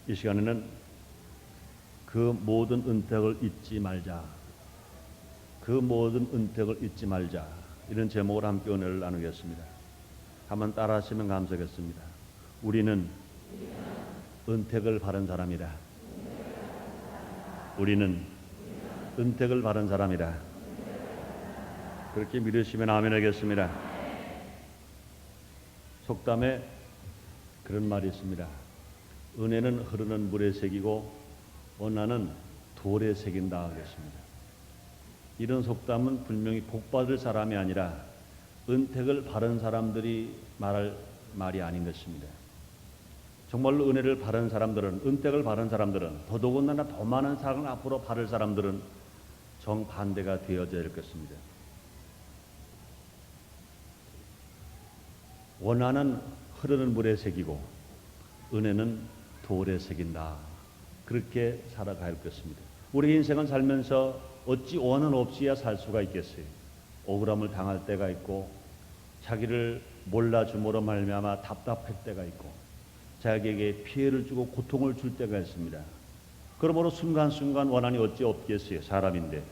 이 시간에는 그 모든 은택을 잊지 말자. 그 모든 은택을 잊지 말자. 이런 제목으로 함께 은혜를 나누겠습니다. 한번 따라 하시면 감사하겠습니다. 우리는 은택을 바른 사람이다. 우리는 은택을 바른 사람이다. 그렇게 믿으시면 아멘 하겠습니다. 속담에 그런 말이 있습니다. 은혜는 흐르는 물에 새기고 원한은 돌에 새긴다 하겠습니다. 이런 속담은 분명히 복받을 사람이 아니라 은택을 바른 사람들이 말할 말이 아닌 것입니다. 정말로 은혜를 바른 사람들은, 은택을 바른 사람들은, 더더군다나 더 많은 사랑을 앞으로 바를 사람들은 정반대가 되어져야 할 것입니다. 원한은 흐르는 물에 새기고 은혜는 돌에 새긴다. 그렇게 살아가야 할 것입니다. 우리 인생은 살면서 어찌 원한 없이야 살 수가 있겠어요. 억울함을 당할 때가 있고 자기를 몰라줌으로 말미암아 답답할 때가 있고 자기에게 피해를 주고 고통을 줄 때가 있습니다. 그러므로 순간순간 원한이 어찌 없겠어요. 사람인데.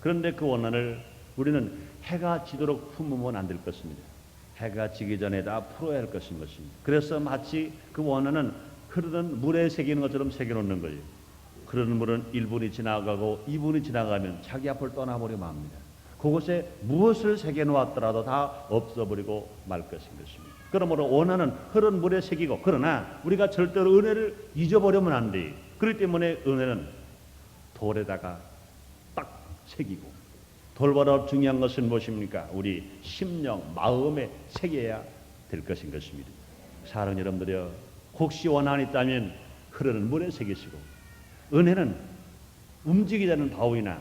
그런데 그 원한을 우리는 해가 지도록 품으면 안 될 것입니다. 해가 지기 전에 다 풀어야 할 것입니다. 그래서 마치 그 원한은 흐르는 물에 새기는 것처럼 새겨놓는 거예요. 흐르는 물은 1분이 지나가고 2분이 지나가면 자기 앞을 떠나버리고 맙니다. 그곳에 무엇을 새겨놓았더라도 다 없어버리고 말 것인 것입니다. 그러므로 원한은 흐르는 물에 새기고, 그러나 우리가 절대로 은혜를 잊어버리면 안 돼요. 그렇기 때문에 은혜는 돌에다가 딱 새기고, 돌보다 중요한 것은 무엇입니까? 우리 심령, 마음에 새겨야 될 것인 것입니다. 사랑하는 여러분들이여, 혹시 원한이 있다면 흐르는 물에 새기시고, 은혜는 움직이지 않는 바위나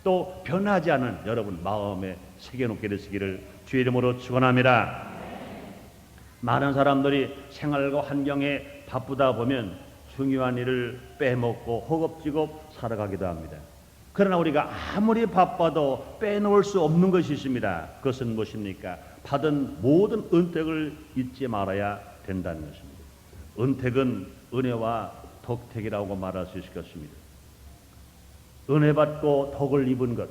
또 변하지 않은 여러분 마음에 새겨놓게 되시기를 주의 이름으로 축원합니다. 많은 사람들이 생활과 환경에 바쁘다 보면 중요한 일을 빼먹고 허겁지겁 살아가기도 합니다. 그러나 우리가 아무리 바빠도 빼놓을 수 없는 것이 있습니다. 그것은 무엇입니까? 받은 모든 은택을 잊지 말아야 된다는 것입니다. 은택은 은혜와 덕택이라고 말할 수 있을 것입니다. 은혜 받고 덕을 입은 것,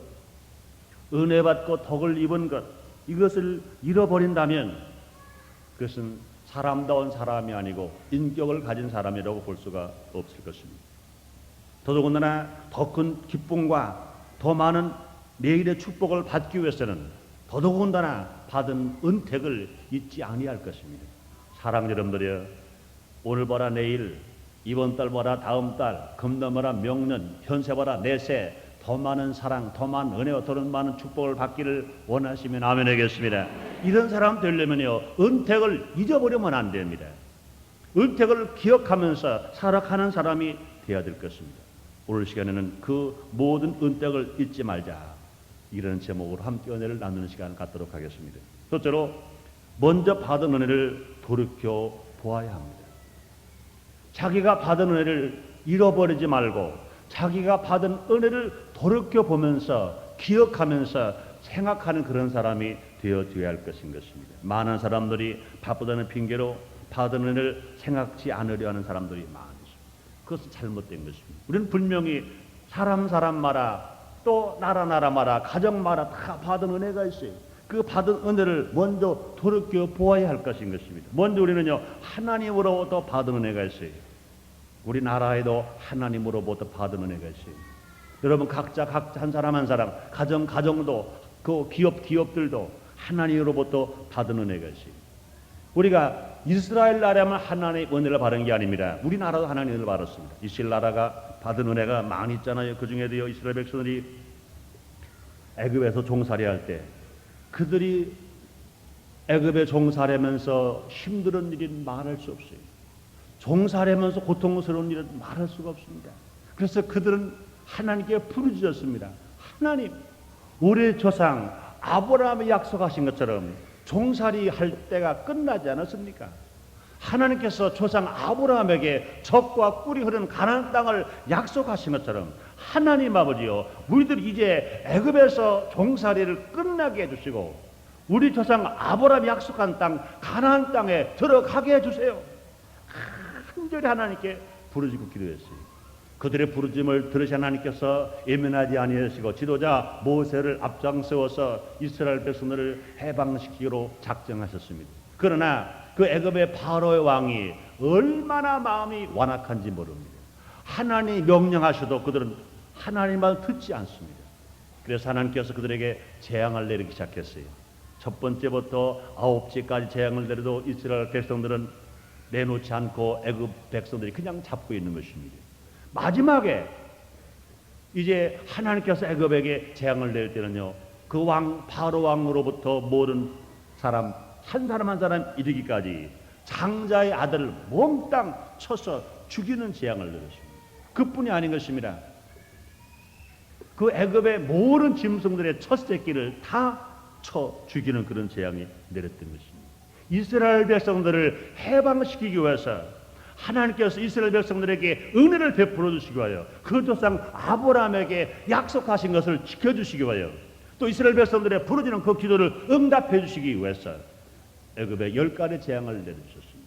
은혜 받고 덕을 입은 것, 이것을 잃어버린다면 그것은 사람다운 사람이 아니고 인격을 가진 사람이라고 볼 수가 없을 것입니다. 더더군다나 더 큰 기쁨과 더 많은 내일의 축복을 받기 위해서는 더더군다나 받은 은택을 잊지 아니할 것입니다. 사랑하는 여러분들이여, 오늘 보라 내일, 이번 달 보라 다음 달, 금년 보라 명년, 현세 보라 내세, 더 많은 사랑, 더 많은 은혜와 더 많은 축복을 받기를 원하시면 아멘 하겠습니다. 이런 사람 되려면요, 은택을 잊어버리면 안 됩니다. 은택을 기억하면서 살아가는 사람이 되어야 될 것입니다. 오늘 시간에는 그 모든 은택을 잊지 말자, 이런 제목으로 함께 은혜를 나누는 시간을 갖도록 하겠습니다. 첫째로, 먼저 받은 은혜를 돌이켜 보아야 합니다. 자기가 받은 은혜를 잃어버리지 말고 자기가 받은 은혜를 돌이켜 보면서 기억하면서 생각하는 그런 사람이 되어줘야 할 것인 것입니다. 많은 사람들이 바쁘다는 핑계로 받은 은혜를 생각지 않으려 하는 사람들이 많습니다. 그것은 잘못된 것입니다. 우리는 분명히 사람마다 또 나라마다 가정마다 다 받은 은혜가 있어요. 그 받은 은혜를 먼저 돌이켜 보아야 할 것인 것입니다. 먼저 우리는요, 하나님으로부터 받은 은혜가 있어요. 우리 나라에도 하나님으로부터 받은 은혜가 있어요. 여러분 각자 한 사람 한 사람, 가정도, 그 기업들도 하나님으로부터 받은 은혜가 있어요. 우리가 이스라엘 나라만 하나님의 은혜를 받은 게 아닙니다. 우리나라도 하나님의 은혜를 받았습니다. 이스라엘 나라가 받은 은혜가 많이 있잖아요. 그 중에도요, 이스라엘 백성들이 애굽에서 종살이할 때 그들이 애굽에 종살이하면서 힘든 일이 말할 수 없어요. 종살이하면서 고통스러운 일은 말할 수가 없습니다. 그래서 그들은 하나님께 부르짖었습니다. 하나님, 우리 조상 아브라함이 약속하신 것처럼 종살이 할 때가 끝나지 않았습니까? 하나님께서 조상 아브라함에게 젖과 꿀이 흐르는 가나안 땅을 약속하신 것처럼 하나님 아버지요, 우리들 이제 애굽에서 종살이를 끝나게 해주시고 우리 조상 아브라함이 약속한 땅 가나안 땅에 들어가게 해주세요. 간절히 하나님께 부르짖고 기도했어요. 그들의 부르짖음을 들으신 하나님께서 예민하지 아니하시고 지도자 모세를 앞장세워서 이스라엘 백성들을 해방시키기로 작정하셨습니다. 그러나 그 애굽의 바로의 왕이 얼마나 마음이 완악한지 모릅니다. 하나님이 명령하셔도 그들은 하나님 말 듣지 않습니다. 그래서 하나님께서 그들에게 재앙을 내리기 시작했어요. 첫 번째부터 9째까지 재앙을 내려도 이스라엘 백성들은 내놓지 않고 애굽 백성들이 그냥 잡고 있는 것입니다. 마지막에 이제 하나님께서 애굽에게 재앙을 내릴 때는요, 그 왕 바로 왕으로부터 모든 사람 한 사람 한 사람 이르기까지 장자의 아들을 몽땅 쳐서 죽이는 재앙을 내렸습니다. 그뿐이 아닌 것입니다. 그 애굽의 모든 짐승들의 첫 새끼를 다 쳐 죽이는 그런 재앙이 내렸던 것입니다. 이스라엘 백성들을 해방시키기 위해서 하나님께서 이스라엘 백성들에게 은혜를 베풀어 주시기 위하여 그 조상 아브라함에게 약속하신 것을 지켜주시기 위하여 또 이스라엘 백성들의 부르짖는 그 기도를 응답해 주시기 위해서 애굽에 10가지 재앙을 내려주셨습니다.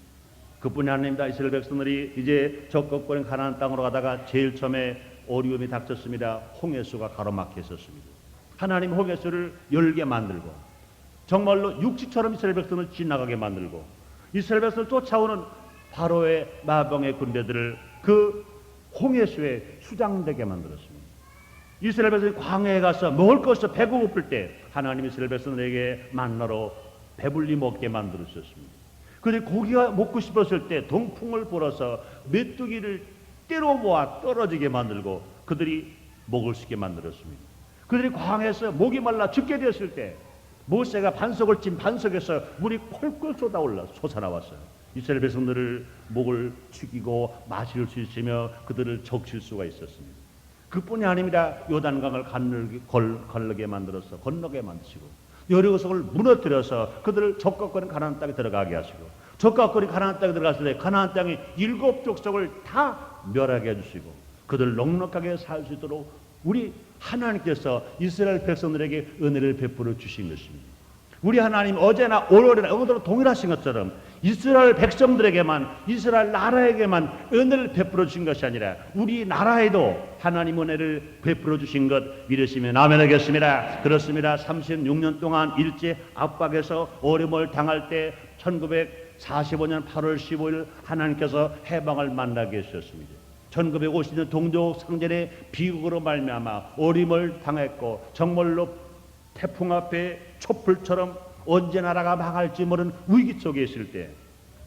그뿐이 아닙니다. 이스라엘 백성들이 이제 적국권인 가나안 땅으로 가다가 제일 처음에 어려움이 닥쳤습니다. 홍해수가 가로막혀 있었습니다. 하나님 홍해수를 열게 만들고 정말로 육지처럼 이스라엘 백성을 지나가게 만들고 이스라엘 백성을 쫓아오는 바로의 마병의 군대들을 그 홍해수에 수장되게 만들었습니다. 이스라엘 백성이 광야에 가서 먹을 것을 배고플 때 하나님 이스라엘 백성들에게 만나로 배불리 먹게 만들어주셨습니다. 그들이 고기가 먹고 싶었을 때 동풍을 불어서 메뚜기를 때려 모아 떨어지게 만들고 그들이 먹을 수 있게 만들었습니다. 그들이 광야에서 목이 말라 죽게 되었을 때 모세가 반석을 친 반석에서 물이 콜콜 솟아나왔어요. 이스라엘 백성들을 목을 죽이고 마실 수 있으며 그들을 적실 수가 있었습니다. 그뿐이 아닙니다. 요단강을 건너게 만들어서 건너게 만드시고 여리고성을 무너뜨려서 그들을 적각거린 가나안 땅에 들어가게 하시고 적각거린 가나안 땅에 들어갔을 때 가나안 땅의 7족속을 다 멸하게 해주시고 그들 넉넉하게 살 수 있도록 우리 하나님께서 이스라엘 백성들에게 은혜를 베풀어 주신 것입니다. 우리 하나님 어제나 오늘이나 영원토록 동일하신 것처럼 이스라엘 백성들에게만 이스라엘 나라에게만 은혜를 베풀어 주신 것이 아니라 우리 나라에도 하나님 은혜를 베풀어 주신 것 믿으시면 아멘 하겠습니다. 그렇습니다. 36년 동안 일제 압박에서 어려움을 당할 때 1945년 8월 15일 하나님께서 해방을 만나게 해주셨습니다. 1950년 동족 상전의 비극으로 말미암아 어림을 당했고 정말로 태풍 앞에 촛불처럼 언제 나라가 망할지 모르는 위기 속에 있을 때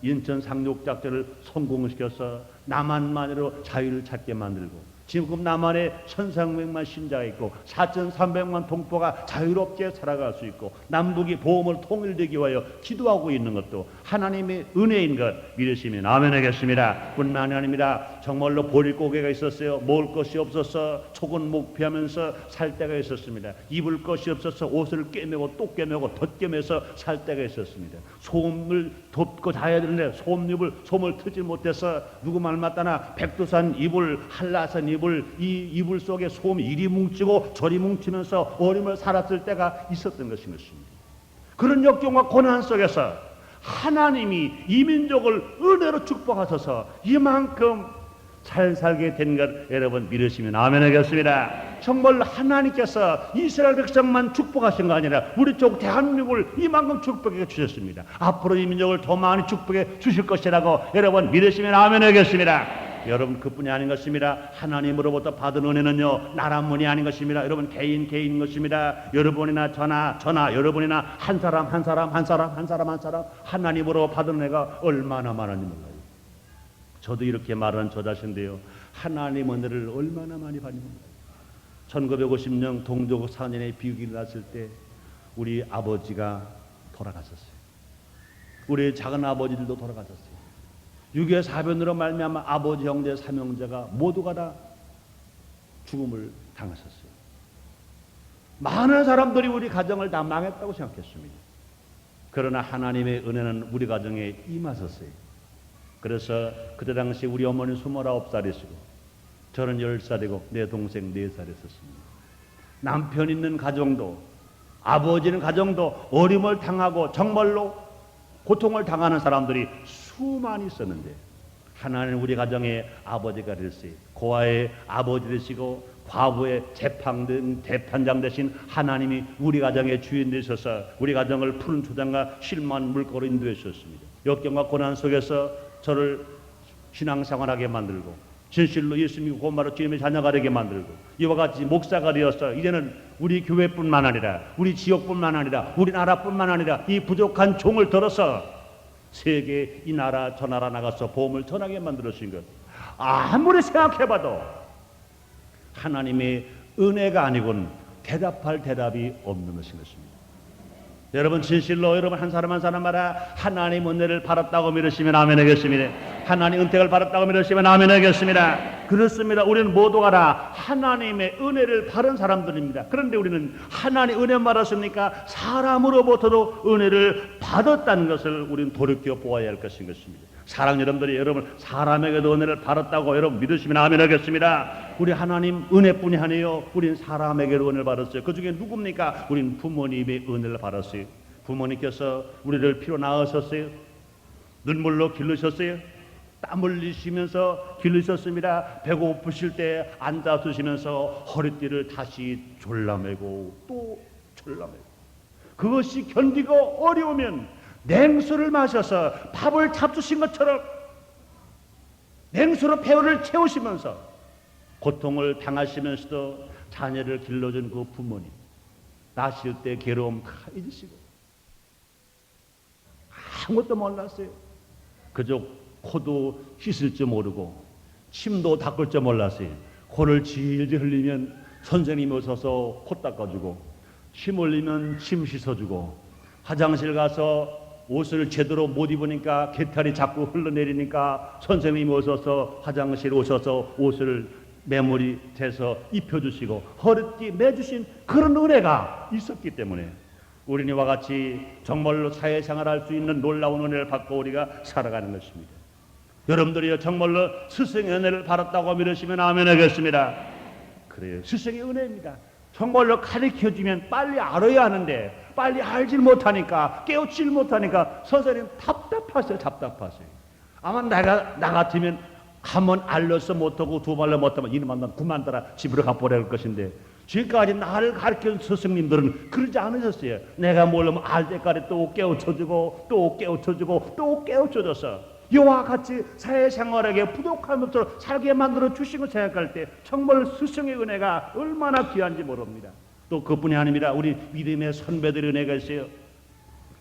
인천 상륙작전을 성공시켜서 남한만으로 자유를 찾게 만들고 지금 남한에 1,300만 신자가 있고 4,300만 동포가 자유롭게 살아갈 수 있고 남북이 보험을 통일되기 위하여 기도하고 있는 것도 하나님의 은혜인 것 믿으시면 아멘 하겠습니다. 뿐만이 아닙니다. 정말로 버릴 고개가 있었어요. 먹을 것이 없어서 촉은 목피하면서 살 때가 있었습니다. 입을 것이 없어서 옷을 꿰매고 또 꿰매고 덧꿰매서 살 때가 있었습니다. 소음을 덮고 자야 되는데 소음을 트지 못해서 누구 말 맞다나 백두산 이불 한라산 이불 이 이불 속에 소음이 이리 뭉치고 저리 뭉치면서 어림을 살았을 때가 있었던 것입니다. 그런 역경과 고난 속에서 하나님이 이 민족을 은혜로 축복하셔서 이만큼 잘 살게 된 것 여러분 믿으시면 아멘 하겠습니다. 정말 하나님께서 이스라엘 백성만 축복하신 거 아니라 우리 쪽 대한민국을 이만큼 축복해 주셨습니다. 앞으로 이 민족을 더 많이 축복해 주실 것이라고 여러분 믿으시면 아멘 하겠습니다. 여러분 그뿐이 아닌 것입니다. 하나님으로부터 받은 은혜는요 나라문이 아닌 것입니다. 여러분 개인 것입니다. 여러분이나 저나 여러분이나 한 사람 하나님으로 받은 은혜가 얼마나 많은지 몰라요. 저도 이렇게 말하는 저 자신인데요. 하나님 은혜를 얼마나 많이 받는지 몰라요. 1950년 동족 사년의 비극이 났을 때 우리 아버지가 돌아가셨어요. 우리 작은 아버지들도 돌아가셨어요. 6.25 사변으로 말미암아 아버지 형제 삼형제가 모두가 다 죽음을 당하셨어요. 많은 사람들이 우리 가정을 다 망했다고 생각했습니다. 그러나 하나님의 은혜는 우리 가정에 임하셨어요. 그래서 그때 당시 우리 어머니 29살이시고 저는 10살이고 내 동생 4살이었습니다. 남편 있는 가정도 아버지 있는 가정도 어림을 당하고 정말로 고통을 당하는 사람들이 수많이 있었는데 하나님 우리 가정의 아버지가 되셨어요. 고아의 아버지 되시고 과부의 재판장 되신 하나님이 우리 가정의 주인 되셔서 우리 가정을 푸른 초장과 쉴만한 물가로 인도해 주셨습니다. 역경과 고난 속에서 저를 신앙생활하게 만들고 진실로 예수 믿고 곧바로 주님의 자녀가 되게 만들고 이와 같이 목사가 되어서 이제는 우리 교회뿐만 아니라 우리 지역뿐만 아니라 우리 나라뿐만 아니라 이 부족한 종을 들어서 세계 이 나라 저 나라 나가서 복음을 전하게 만들어주신 것, 아무리 생각해봐도 하나님의 은혜가 아니곤 대답할 대답이 없는 것인 것입니다. 여러분 진실로 여러분 한 사람 한 사람마다 하나님 은혜를 받았다고 믿으시면 아멘 하겠습니다. 하나님 은택을 받았다고 믿으시면 아멘 하겠습니다. 그렇습니다. 우리는 모두가 다 하나님의 은혜를 받은 사람들입니다. 그런데 우리는 하나님 은혜 받았습니까? 사람으로부터도 은혜를 받았다는 것을 우리는 돌이켜 보아야 할 것인 것입니다. 사랑 여러분들이 여러분 사람에게도 은혜를 받았다고 여러분 믿으시면 아멘 하겠습니다. 우리 하나님 은혜뿐이 아니에요. 우리는 사람에게도 은혜를 받았어요. 그 중에 누굽니까? 우리는 부모님의 은혜를 받았어요. 부모님께서 우리를 피로 낳으셨어요. 눈물로 기르셨어요. 땀 흘리시면서 기르셨습니다. 배고프실 때 앉아 드시면서 허리띠를 다시 졸라매고 또 졸라매고, 그것이 견디고 어려우면 냉수를 마셔서 밥을 잡수신 것처럼 냉수로 배를 채우시면서 고통을 당하시면서도 자녀를 길러준 그 부모님, 낳으실 때 괴로움 다 잊으시고 아무것도 몰랐어요. 그저 코도 씻을 줄 모르고 침도 닦을 줄 몰랐어요. 코를 질질 흘리면 선생님이 오셔서 코 닦아주고, 침 흘리면 침 씻어주고, 화장실 가서 옷을 제대로 못 입으니까 개탈이 자꾸 흘러내리니까 선생님이 오셔서 화장실 오셔서 옷을 메모리 대서 입혀주시고 허리띠 매주신 그런 은혜가 있었기 때문에 우리는 이와 같이 정말로 사회생활할 수 있는 놀라운 은혜를 받고 우리가 살아가는 것입니다. 여러분들이요 정말로 스승의 은혜를 받았다고 믿으시면 아멘 하겠습니다. 그래요, 스승의 은혜입니다. 정말로 가르쳐주면 빨리 알아야 하는데 빨리 알질 못하니까, 깨우치질 못하니까 선생님 답답하세요. 아마 나 같으면 한 번 알려서 못하고 두 번을 못하면 이놈아 넌 그만 따라 집으로 가버려 할 것인데, 지금까지 나를 가르쳐준 스승님들은 그러지 않으셨어요. 내가 모르면 알 때까지 또 깨우쳐주고 또 깨우쳐주고 또 깨우쳐줘서 이와 같이 사회생활에게 부족함이 없도록 살게 만들어 주신 걸 생각할 때 정말 스승의 은혜가 얼마나 귀한지 모릅니다. 또 그뿐이 아닙니다. 우리 믿음의 선배들의 은혜가 있어요.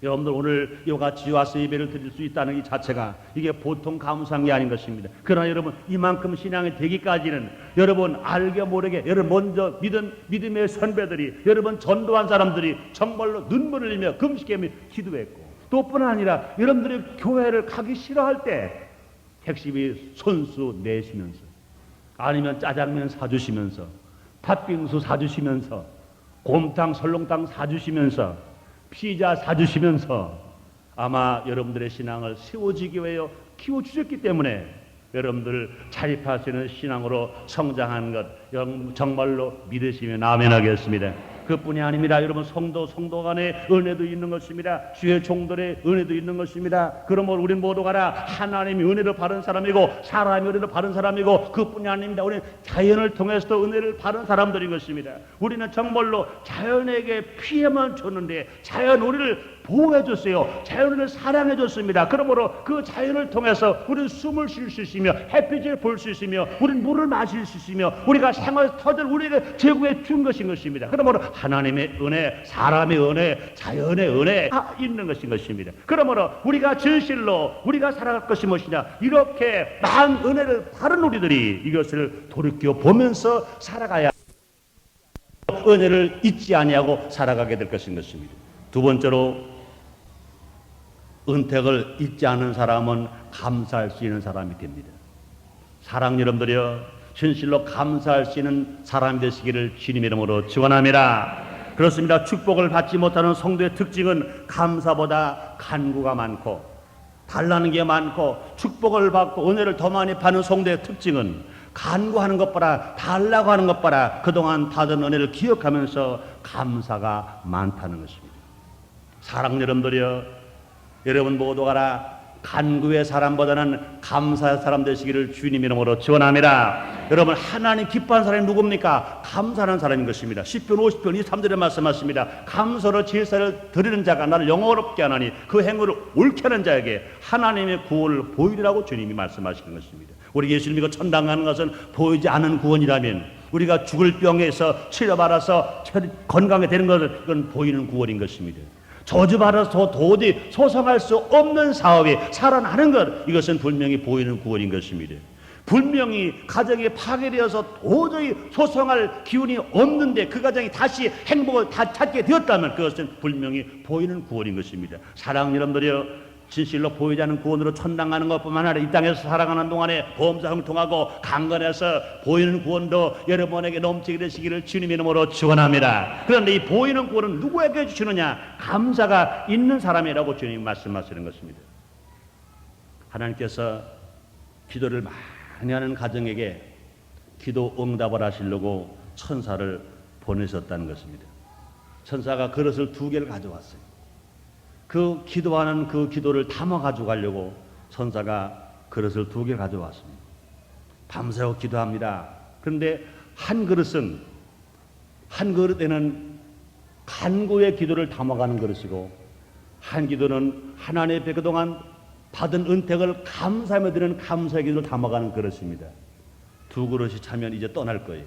여러분들 오늘 이와 같이 와서 예배를 드릴 수 있다는 이 자체가 이게 보통 감사한 게 아닌 것입니다. 그러나 여러분 이만큼 신앙이 되기까지는 여러분 알게 모르게 여러분 먼저 믿음의 선배들이, 여러분 전도한 사람들이 정말로 눈물을 흘리며 금식하며 기도했고, 또 뿐 아니라 여러분들이 교회를 가기 싫어할 때 택시비 손수 내시면서, 아니면 짜장면 사주시면서, 팥빙수 사주시면서, 곰탕 설렁탕 사주시면서, 피자 사주시면서 아마 여러분들의 신앙을 세워지기 위하여 키워주셨기 때문에 여러분들 자립하시는 신앙으로 성장한 것 정말로 믿으시면 아멘 하겠습니다. 그뿐이 아닙니다. 여러분 성도 간의 은혜도 있는 것입니다. 주의 종들의 은혜도 있는 것입니다. 그러므로 우리 모두가 다 하나님의 은혜를 받은 사람이고 사람의 은혜를 받은 사람이고, 그뿐이 아닙니다. 우리는 자연을 통해서도 은혜를 받은 사람들인 것입니다. 우리는 정말로 자연에게 피해만 줬는데 자연 우리를 보호해 줬어요. 자연을 사랑해 줬습니다. 그러므로 그 자연을 통해서 우리는 숨을 쉴 수 있으며 햇빛을 볼 수 있으며 우리는 물을 마실 수 있으며 우리가 생활 터들 우리에게 제공해 준 것인 것입니다. 그러므로 하나님의 은혜, 사람의 은혜, 자연의 은혜 다 있는 것인 것입니다. 그러므로 우리가 진실로 우리가 살아갈 것이 무엇이냐, 이렇게 많은 은혜를 받은 우리들이 이것을 돌이켜 보면서 살아가야, 은혜를 잊지 아니하고 살아가게 될 것인 것입니다. 두 번째로 은택을 잊지 않은 사람은 감사할 수 있는 사람이 됩니다. 사랑 여러분들이여, 진실로 감사할 수 있는 사람이 되시기를 주님의 이름으로 축원합니다. 그렇습니다. 축복을 받지 못하는 성도의 특징은 감사보다 간구가 많고 달라는 게 많고, 축복을 받고 은혜를 더 많이 받는 성도의 특징은 간구하는 것보다 달라고 하는 것보다 그동안 받은 은혜를 기억하면서 감사가 많다는 것입니다. 사랑 여러분들이여, 여러분 모두가 다 간구의 사람보다는 감사의 사람 되시기를 주님 이름으로 축원합니다. 여러분, 하나님 기뻐하는 사람이 누굽니까? 감사하는 사람인 것입니다. 시편 50편 23절에 말씀하십니다. 감사로 제사를 드리는 자가 나를 영화롭게 하나니 그 행위를 옳게 하는 자에게 하나님의 구원을 보이리라고 주님이 말씀하시는 것입니다. 우리 예수를 믿고 천당 가는 것은 보이지 않은 구원이라면, 우리가 죽을 병에서 치료받아서 건강하게 되는 것은 이건 보이는 구원인 것입니다. 저주받아서 도저히 소송할 수 없는 사업이 살아나는 것, 이것은 분명히 보이는 구원인 것입니다. 분명히 가정이 파괴되어서 도저히 소송할 기운이 없는데 그 가정이 다시 행복을 다 찾게 되었다면 그것은 분명히 보이는 구원인 것입니다. 사랑하는 여러분들이여, 진실로 보이지 않는 구원으로 천당 가는 것뿐만 아니라 이 땅에서 살아가는 동안에 보험사 형통하고 강건해서 보이는 구원도 여러분에게 넘치게 되시기를 주님 이름으로 축원합니다. 그런데 이 보이는 구원은 누구에게 주시느냐? 감사가 있는 사람이라고 주님이 말씀하시는 것입니다. 하나님께서 기도를 많이 하는 가정에게 기도 응답을 하시려고 천사를 보내셨다는 것입니다. 천사가 그릇을 2개를 가져왔어요. 그 기도하는 그 기도를 담아 가지고 가려고 천사가 그릇을 2개 가져왔습니다. 밤새워 기도합니다. 그런데 한 그릇에는 간구의 기도를 담아가는 그릇이고, 한 기도는 하나님 앞에 그동안 받은 은택을 감사하며 드리는 감사의 기도를 담아가는 그릇입니다. 2 그릇이 차면 이제 떠날 거예요.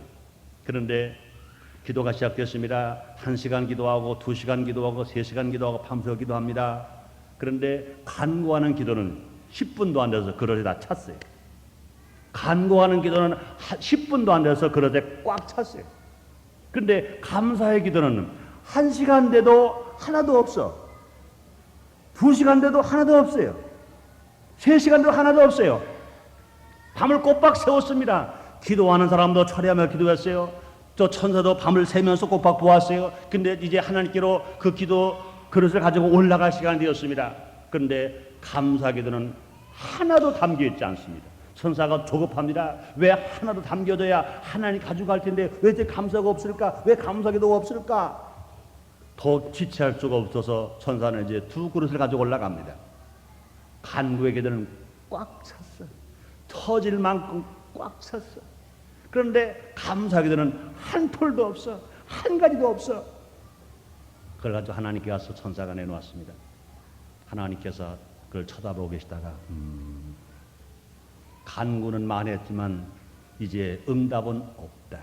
그런데 기도가 시작됐습니다. 1시간 기도하고 2시간 기도하고 3시간 기도하고 밤새워 기도합니다. 그런데 간구하는 기도는 10분도 안 돼서 그릇에 다 찼어요. 간구하는 기도는 10분도 안 돼서 그릇에 꽉 찼어요. 그런데 감사의 기도는 1시간 돼도 하나도 없어. 2시간 돼도 하나도 없어요. 3시간 돼도 하나도 없어요. 밤을 꼬박 세웠습니다. 기도하는 사람도 철회하며 기도했어요. 저 천사도 밤을 새면서 꼬박 보았어요. 근데 이제 하나님께로 그 기도 그릇을 가지고 올라갈 시간이 되었습니다. 그런데 감사 기도는 하나도 담겨있지 않습니다. 천사가 조급합니다. 왜 하나도 담겨져야 하나님 가져갈 텐데 왜 이제 감사가 없을까? 왜 감사 기도가 없을까? 더 지체할 수가 없어서 천사는 이제 2 그릇을 가지고 올라갑니다. 간구의 기도는 꽉 찼어. 터질 만큼 꽉 찼어. 그런데 감사 기도는 한 톨도 없어. 한 가지도 없어. 그걸 가지고 하나님께 가서 천사가 내놓았습니다. 하나님께서 그걸 쳐다보고 계시다가 간구는 많이 했지만 이제 응답은 없다.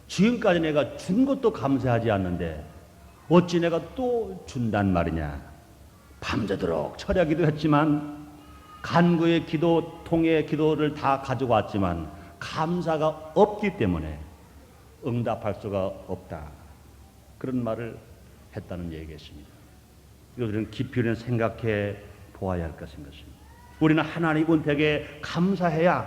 지금까지 내가 준 것도 감사하지 않는데 어찌 내가 또 준단 말이냐. 밤새도록 철야기도 했지만 간구의 기도 통의 기도를 다 가지고 왔지만 감사가 없기 때문에 응답할 수가 없다. 그런 말을 했다는 얘기겠습니다. 이것들은 깊이 우리는 생각해 보아야 할 것인 것입니다. 우리는 하나님 은택에 감사해야,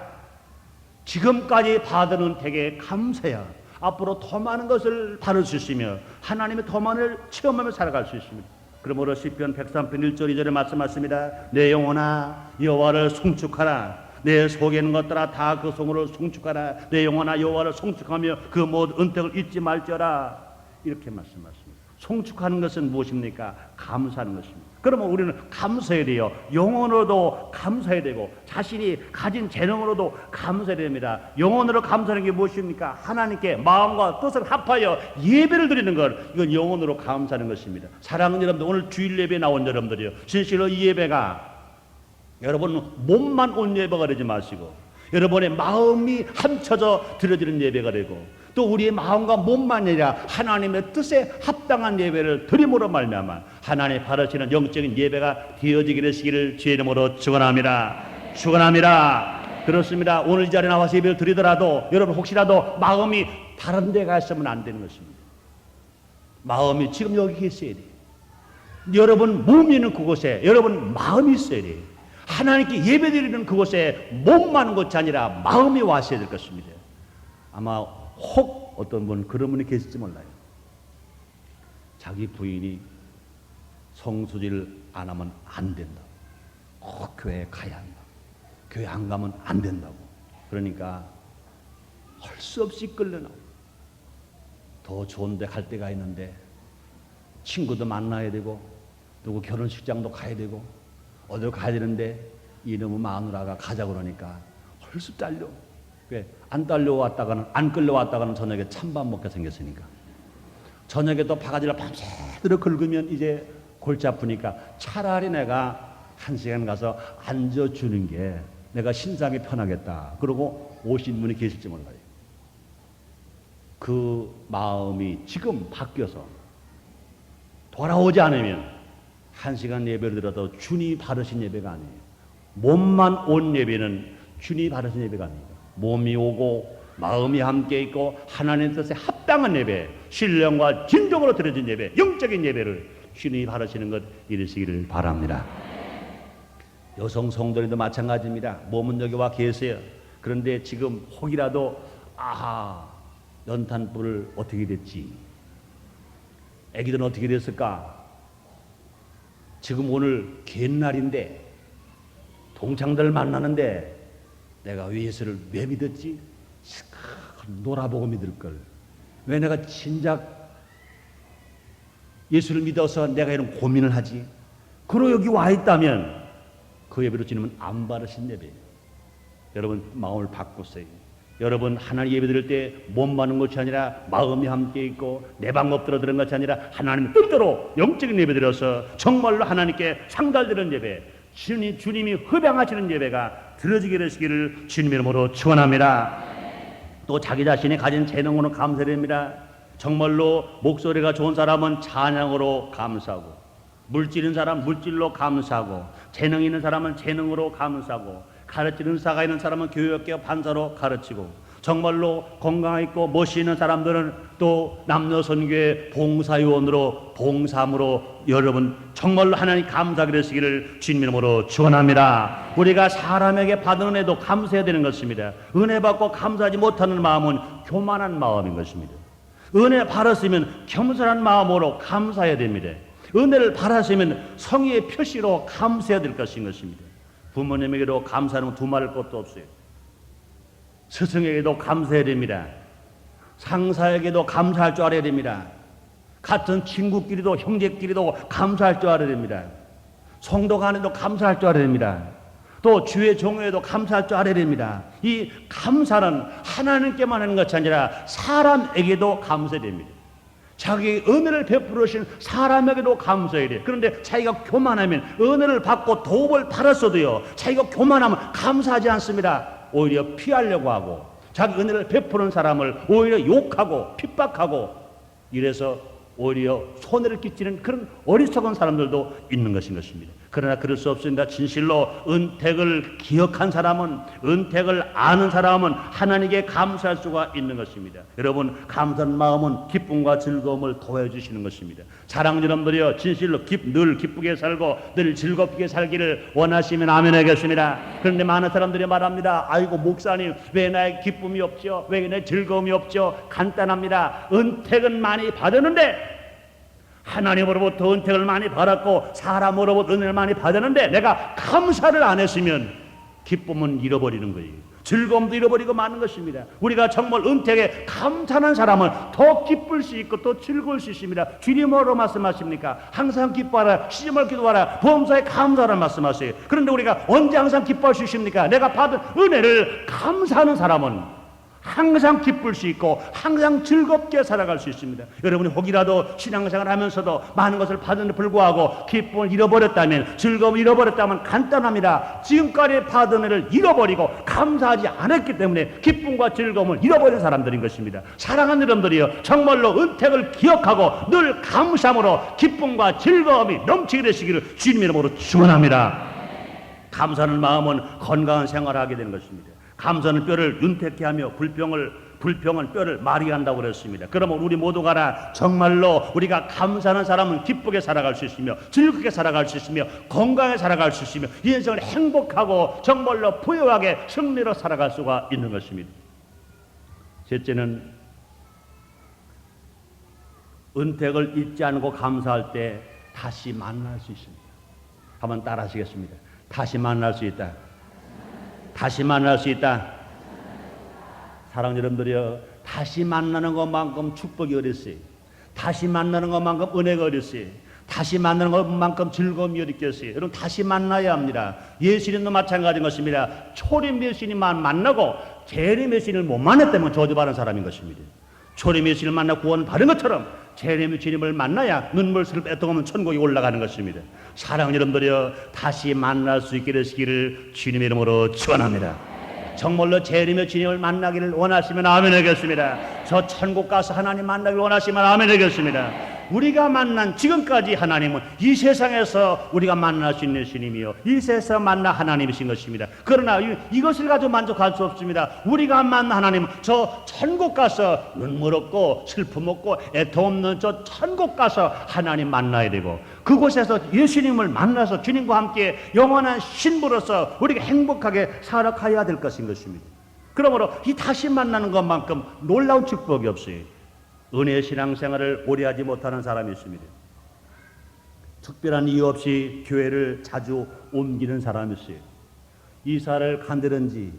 지금까지 받은 은택에 감사해야 앞으로 더 많은 것을 받을 수 있으며 하나님의 더 많은 체험하며 살아갈 수 있습니다. 그러므로 시편 103편 1절 2절에 말씀하십니다. 내 영혼아 여호와를 송축하라. 내 속에 있는 것들아 다 그 성으로 송축하라. 내 영혼아 여호와를 송축하며 그 모든 은택을 잊지 말지어라. 이렇게 말씀하십니다. 송축하는 것은 무엇입니까? 감사하는 것입니다. 그러면 우리는 감사해야 돼요. 영혼으로도 감사해야 되고 자신이 가진 재능으로도 감사해야 됩니다. 영혼으로 감사하는 게 무엇입니까? 하나님께 마음과 뜻을 합하여 예배를 드리는 것, 이건 영혼으로 감사하는 것입니다. 사랑하는 여러분들, 오늘 주일 예배에 나온 여러분들이요, 진실로 이 예배가 여러분 몸만 온 예배가 되지 마시고 여러분의 마음이 합쳐져 드려지는 예배가 되고, 또 우리의 마음과 몸만 아니라 하나님의 뜻에 합당한 예배를 드림으로 말미암아 하나님 바라시는 영적인 예배가 되어지게 되시기를 주의 이름으로 축원합니다. 축원합니다. 그렇습니다. 오늘 이 자리에 나와서 예배를 드리더라도 여러분 혹시라도 마음이 다른 데 가 있으면 안 되는 것입니다. 마음이 지금 여기 있어야 돼요. 여러분 몸이 있는 그곳에 여러분 마음이 있어야 돼요. 하나님께 예배드리는 그곳에 몸만 것이 아니라 마음이 왔어야 될 것입니다. 아마 혹 어떤 분 그런 분이 계실지 몰라요. 자기 부인이 성수질 안 하면 안 된다. 꼭 교회에 가야 한다. 교회 안 가면 안 된다고. 그러니까 할 수 없이 끌려나오고, 더 좋은 데 갈 데가 있는데 친구도 만나야 되고 누구 결혼식장도 가야 되고 어디 가야 되는데 이놈의 마누라가 가자고 그러니까 헐습 딸려. 안 딸려왔다가는, 안 끌려왔다가는 저녁에 찬밥 먹게 생겼으니까. 저녁에도 바가지를 밤새도록 긁으면 이제 골치 아프니까 차라리 내가 1시간 가서 앉아주는 게 내가 신상이 편하겠다. 그러고 오신 분이 계실지 몰라요. 그 마음이 지금 바뀌어서 돌아오지 않으면 1시간 예배를 드려도 주님이 바르신 예배가 아니에요. 몸만 온 예배는 주님이 바르신 예배가 아니에요. 몸이 오고 마음이 함께 있고 하나님 뜻에 합당한 예배, 신령과 진정으로 드려진 예배, 영적인 예배를 주님이 바르시는 것 이루시기를 바랍니다. 여성 성도들도 마찬가지입니다. 몸은 여기 와 계세요. 그런데 지금 혹이라도 연탄불을 어떻게 됐지? 애기들은 어떻게 됐을까? 지금 오늘 개날인데 동창들 만나는데 내가 왜 예수를 왜 믿었지? 놀아보고 믿을걸. 왜 내가 진작 예수를 믿어서 내가 이런 고민을 하지? 그러고 여기 와 있다면 그 예배로 주님은 안 바르신 예배예요. 여러분 마음을 바꾸세요. 여러분 하나님 예배 드릴 때 몸만 것이 아니라 마음이 함께 있고 내 방법 들어드는 것이 아니라 하나님 뜻대로 영적인 예배 드려서 정말로 하나님께 상달되는 예배, 주님이 흡양하시는 예배가 드려지게 되시기를 주님의 이름으로 축원합니다. 또 자기 자신이 가진 재능으로 감사드립니다. 정말로 목소리가 좋은 사람은 찬양으로 감사하고, 물질인 사람 물질로 감사하고, 재능 있는 사람은 재능으로 감사하고, 가르치는 의사가 있는 사람은 교육계 판사로 가르치고, 정말로 건강 있고 멋이 있는 사람들은 또 남녀선교회 봉사요원으로 봉사함으로 여러분 정말로 하나님 감사하게 되시기를 주님 이름으로 축원합니다. 우리가 사람에게 받은 은혜도 감사해야 되는 것입니다. 은혜 받고 감사하지 못하는 마음은 교만한 마음인 것입니다. 은혜 받았으면 겸손한 마음으로 감사해야 됩니다. 은혜를 받았으면 성의의 표시로 감사해야 될 것인 것입니다. 부모님에게도 감사하는 두말할 것도 없어요. 스승에게도 감사해야 됩니다. 상사에게도 감사할 줄 알아야 됩니다. 같은 친구끼리도 형제끼리도 감사할 줄 알아야 됩니다. 성도 간에도 감사할 줄 알아야 됩니다. 또 주의 종에도 감사할 줄 알아야 됩니다. 이 감사는 하나님께만 하는 것이 아니라 사람에게도 감사해야 됩니다. 자기 은혜를 베풀으신 사람에게도 감사해야 돼요. 그런데 자기가 교만하면 은혜를 받고 도움을 받았어도요, 자기가 교만하면 감사하지 않습니다. 오히려 피하려고 하고 자기 은혜를 베푸는 사람을 오히려 욕하고 핍박하고 이래서 오히려 손해를 끼치는 그런 어리석은 사람들도 있는 것인 것입니다. 그러나 그럴 수 없습니다. 진실로 은택을 기억한 사람은, 은택을 아는 사람은 하나님께 감사할 수가 있는 것입니다. 여러분 감사한 마음은 기쁨과 즐거움을 더해 주시는 것입니다. 사랑하는 여러분들이여, 진실로 늘 기쁘게 살고 늘 즐겁게 살기를 원하시면 아멘 하겠습니다. 그런데 많은 사람들이 말합니다. 아이고 목사님, 왜 나의 기쁨이 없죠? 왜 내 즐거움이 없죠? 간단합니다. 은택은 많이 받았는데, 하나님으로부터 은택을 많이 받았고 사람으로부터 은혜를 많이 받았는데 내가 감사를 안 했으면 기쁨은 잃어버리는 거예요. 즐거움도 잃어버리고 마는 것입니다. 우리가 정말 은택에 감사하는 사람은 더 기쁠 수 있고 또 즐거울 수 있습니다. 주님 뭐로 말씀하십니까? 항상 기뻐하라, 쉬지 말고 기도하라, 범사에 감사하라 말씀하세요. 그런데 우리가 언제 항상 기뻐할 수 있습니까? 내가 받은 은혜를 감사하는 사람은 항상 기쁠 수 있고 항상 즐겁게 살아갈 수 있습니다. 여러분이 혹이라도 신앙생활 하면서도 많은 것을 받은 데 불구하고 기쁨을 잃어버렸다면, 즐거움을 잃어버렸다면 간단합니다. 지금까지 받은 은혜를 잃어버리고 감사하지 않았기 때문에 기쁨과 즐거움을 잃어버린 사람들인 것입니다. 사랑하는 여러분들이여, 정말로 은택을 기억하고 늘 감사함으로 기쁨과 즐거움이 넘치게 되시기를 주님 이름으로 축원합니다. 감사하는 마음은 건강한 생활을 하게 되는 것입니다. 감사는 뼈를 윤택케 하며 불평은 뼈를 마르게 한다고 그랬습니다. 그러면 우리 모두가 정말로 우리가 감사하는 사람은 기쁘게 살아갈 수 있으며 즐겁게 살아갈 수 있으며 건강하게 살아갈 수 있으며 이 인생을 행복하고 정말로 부유하게 승리로 살아갈 수가 있는 것입니다. 셋째는 은택을 잊지 않고 감사할 때 다시 만날 수 있습니다. 한번 따라 하시겠습니다. 다시 만날 수 있다. 다시 만날 수 있다. 사랑하는 여러분들이여, 다시 만나는 것만큼 축복이 어딨어요? 다시 만나는 것만큼 은혜가 어딨어요? 다시 만나는 것만큼 즐거움이 어디 있겠어요? 여러분, 다시 만나야 합니다. 예수님도 마찬가지인 것입니다. 초림 예수님만 만나고 재림 예수님을 못 만났다면 저주받은 사람인 것입니다. 초림 예수님을 만나 구원 받은 것처럼 재림 예수님을 만나야 눈물을 뺏어가면 천국에 올라가는 것입니다. 사랑하는 여러분들이여, 다시 만날 수 있게 되시기를 주님의 이름으로 축원합니다. 정말로 재림의 주님을 만나기를 원하시면 아멘 하겠습니다. 저 천국 가서 하나님 만나기를 원하시면 아멘 하겠습니다. 우리가 만난 지금까지 하나님은 이 세상에서 우리가 만날 수 있는 주님이요, 이 세상에서 만나 하나님이신 것입니다. 그러나 이것을 가지고 만족할 수 없습니다. 우리가 만난 하나님은 저 천국 가서 눈물 없고 슬픔 없고 애통 없는 저 천국 가서 하나님 만나야 되고, 그곳에서 예수님을 만나서 주님과 함께 영원한 신부로서 우리가 행복하게 살아가야 될 것인 것입니다. 그러므로 이 다시 만나는 것만큼 놀라운 축복이 없어요. 은혜의 신앙생활을 오래 하지 못하는 사람이 있습니다. 특별한 이유 없이 교회를 자주 옮기는 사람이 있어요. 이사를 간다든지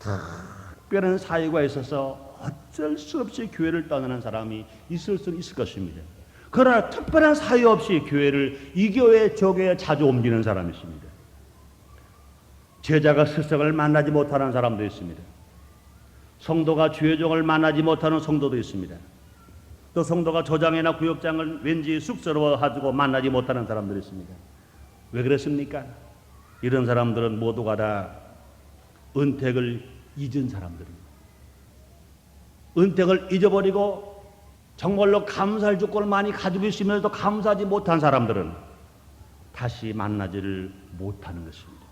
특별한 사유가 있어서 어쩔 수 없이 교회를 떠나는 사람이 있을 수는 있을 것입니다. 그러나 특별한 사유 없이 교회를 이 교회 저 교회에 자주 옮기는 사람이 있습니다. 제자가 스승을 만나지 못하는 사람도 있습니다. 성도가 주의종을 만나지 못하는 성도도 있습니다. 또 성도가 조장이나 구역장을 왠지 쑥스러워하고 만나지 못하는 사람들이 있습니다. 왜 그렇습니까? 이런 사람들은 모두가 다 은택을 잊은 사람들입니다. 은택을 잊어버리고 정말로 감사할 조건을 많이 가지고 있으면서도 감사하지 못한 사람들은 다시 만나지를 못하는 것입니다.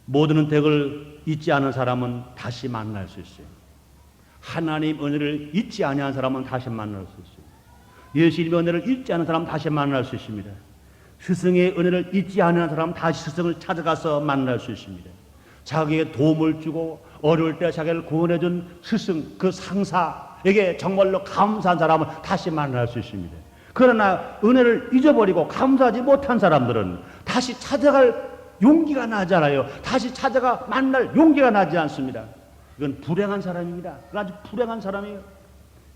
모든 은택을 잊지 않은 사람은 다시 만날 수 있어요. 하나님 은혜를 잊지 아니한 사람은 다시 만날 수 있습니다. 예수님의 은혜를 잊지 않은 사람은 다시 만날 수 있습니다. 스승의 은혜를 잊지 않은 사람은 다시 스승을 찾아가서 만날 수 있습니다. 자기에게 도움을 주고 어려울 때 자기를 구원해준 스승, 그 상사에게 정말로 감사한 사람은 다시 만날 수 있습니다. 그러나 은혜를 잊어버리고 감사하지 못한 사람들은 다시 찾아갈 용기가 나지 않아요. 다시 찾아가 만날 용기가 나지 않습니다. 이건 불행한 사람입니다. 아주 불행한 사람이에요.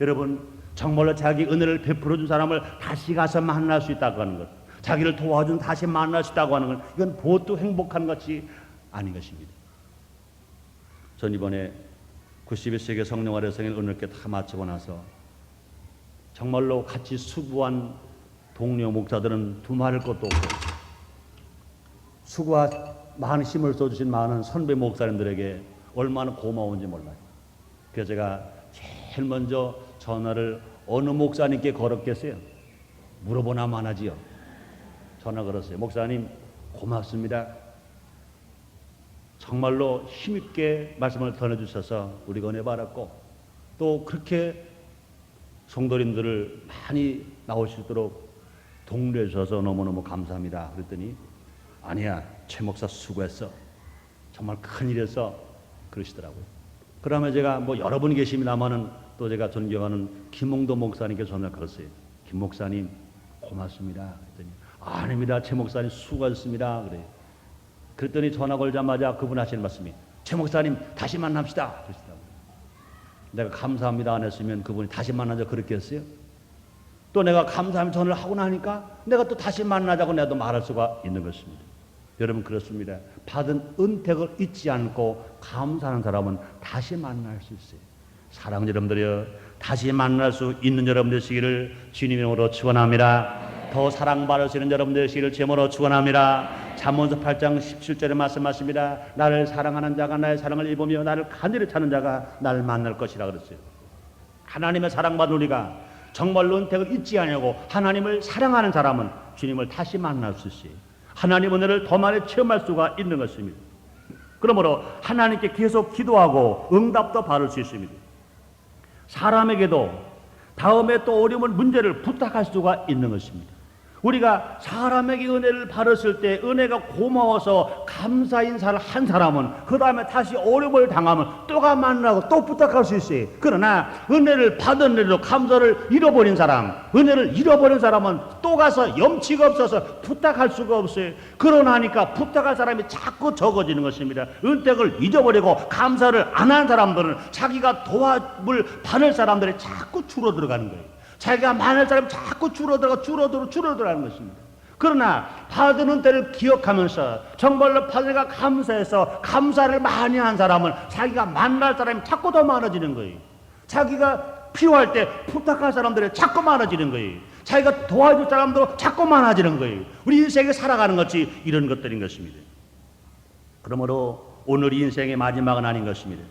여러분, 정말로 자기 은혜를 베풀어준 사람을 다시 가서 만날 수 있다고 하는 것, 자기를 도와준 다시 만날 수 있다고 하는 건, 이건 보통 행복한 것이 아닌 것입니다. 전 이번에 91세기 성령화래 성인 은혜롭게 다 마치고 나서 정말로 같이 수고한 동료 목사들은 두말할 것도 없고, 수고와 많은 힘을 써주신 많은 선배 목사님들에게 얼마나 고마운지 몰라요. 그래서 제가 제일 먼저 전화를 어느 목사님께 걸었겠어요? 물어보나만 하지요. 전화 걸었어요. 목사님 고맙습니다. 정말로 힘있게 말씀을 전해주셔서 우리가 은혜 받았고, 또 그렇게 성도님들을 많이 나올 수 있도록 독려해 주셔서 너무너무 감사합니다. 그랬더니 아니야, 최 목사 수고했어. 정말 큰일이었어. 그러시더라고요. 그러면 제가 뭐 여러분이 계십니다마는 또 제가 존경하는 김홍도 목사님께 전화 걸었어요. 김 목사님 고맙습니다. 그랬더니 아닙니다, 최 목사님 수고하셨습니다. 그래요. 그랬더니 전화 걸자마자 그분 하시는 말씀이 최 목사님 다시 만납시다. 그러시더라고요. 내가 감사합니다 안 했으면 그분이 다시 만나자 그렇게 했어요. 또 내가 감사하며 전화를 하고 나니까 내가 또 다시 만나자고 내가 또 말할 수가 있는 것입니다. 여러분, 그렇습니다. 받은 은택을 잊지 않고 감사하는 사람은 다시 만날 수 있어요. 사랑하는 여러분들이여, 다시 만날 수 있는 여러분 되시기를 주님의 이름으로 축원합니다. 더 사랑받을 수 있는 여러분 되시기를 제모로 축원합니다. 잠언서 8장 17절에 말씀하십니다. 나를 사랑하는 자가 나의 사랑을 입으며 나를 간절히 찾는 자가 나를 만날 것이라 그랬어요. 하나님의 사랑받은 우리가 정말로 은택을 잊지 않냐고 하나님을 사랑하는 사람은 주님을 다시 만날 수 있어요. 하나님 은혜를 더 많이 체험할 수가 있는 것입니다. 그러므로 하나님께 계속 기도하고 응답도 받을 수 있습니다. 사람에게도 다음에 또 어려운 문제를 부탁할 수가 있는 것입니다. 우리가 사람에게 은혜를 받았을 때 은혜가 고마워서 감사 인사를 한 사람은 그 다음에 다시 어려움을 당하면 또가 만나고 또 부탁할 수 있어요. 그러나 은혜를 받은 은혜로 감사를 잃어버린 사람, 은혜를 잃어버린 사람은 또 가서 염치가 없어서 부탁할 수가 없어요. 그러나니까 부탁할 사람이 자꾸 적어지는 것입니다. 은택을 잊어버리고 감사를 안 하는 사람들은 자기가 도움을 받을 사람들이 자꾸 줄어들어가는 거예요. 자기가 많은 사람이 자꾸 줄어들어가는 것입니다. 그러나 받은 은혜를 기억하면서 정말로 받으니까 감사해서 감사를 많이 한 사람은 자기가 만날 사람이 자꾸 더 많아지는 거예요. 자기가 필요할 때 부탁할 사람들이 자꾸 많아지는 거예요. 자기가 도와줄 사람도 자꾸 많아지는 거예요. 우리 인생에 살아가는 것이 이런 것들인 것입니다. 그러므로 오늘 인생의 마지막은 아닌 것입니다.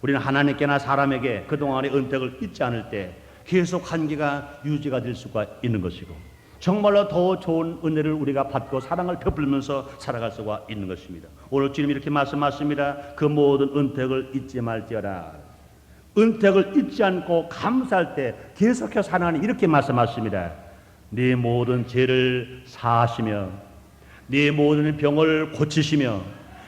우리는 하나님께나 사람에게 그동안의 은택을 잊지 않을 때 계속 한계가 유지가 될 수가 있는 것이고 정말로 더 좋은 은혜를 우리가 받고 사랑을 베풀면서 살아갈 수가 있는 것입니다. 오늘 주님 이렇게 말씀하십니다. 그 모든 은택을 잊지 말지어라. 은택을 잊지 않고 감사할 때 계속해서 하나님 이렇게 말씀하십니다. 네 모든 죄를 사하시며 네 모든 병을 고치시며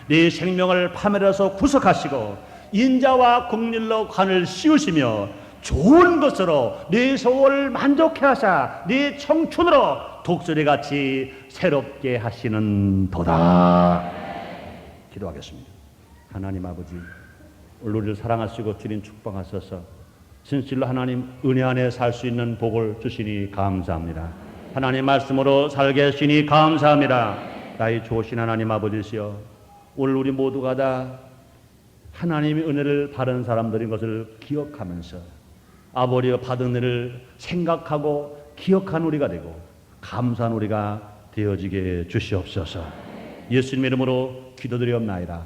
네 생명을 파멸해서 구속하시고 인자와 긍휼로 관을 씌우시며 좋은 것으로 네 소원을 만족해 하사 네 청춘으로 독수리같이 새롭게 하시는 도다. 기도하겠습니다. 하나님 아버지, 오늘 우리를 사랑하시고 주님 축복하셔서 진실로 하나님 은혜 안에 살 수 있는 복을 주시니 감사합니다. 하나님 말씀으로 살게 하시니 감사합니다. 나의 좋으신 하나님 아버지시여, 오늘 우리 모두가 다 하나님의 은혜를 받은 사람들인 것을 기억하면서 아버지가 받은 은혜를 생각하고 기억한 우리가 되고 감사한 우리가 되어지게 주시옵소서. 예수님 이름으로 기도드리옵나이다.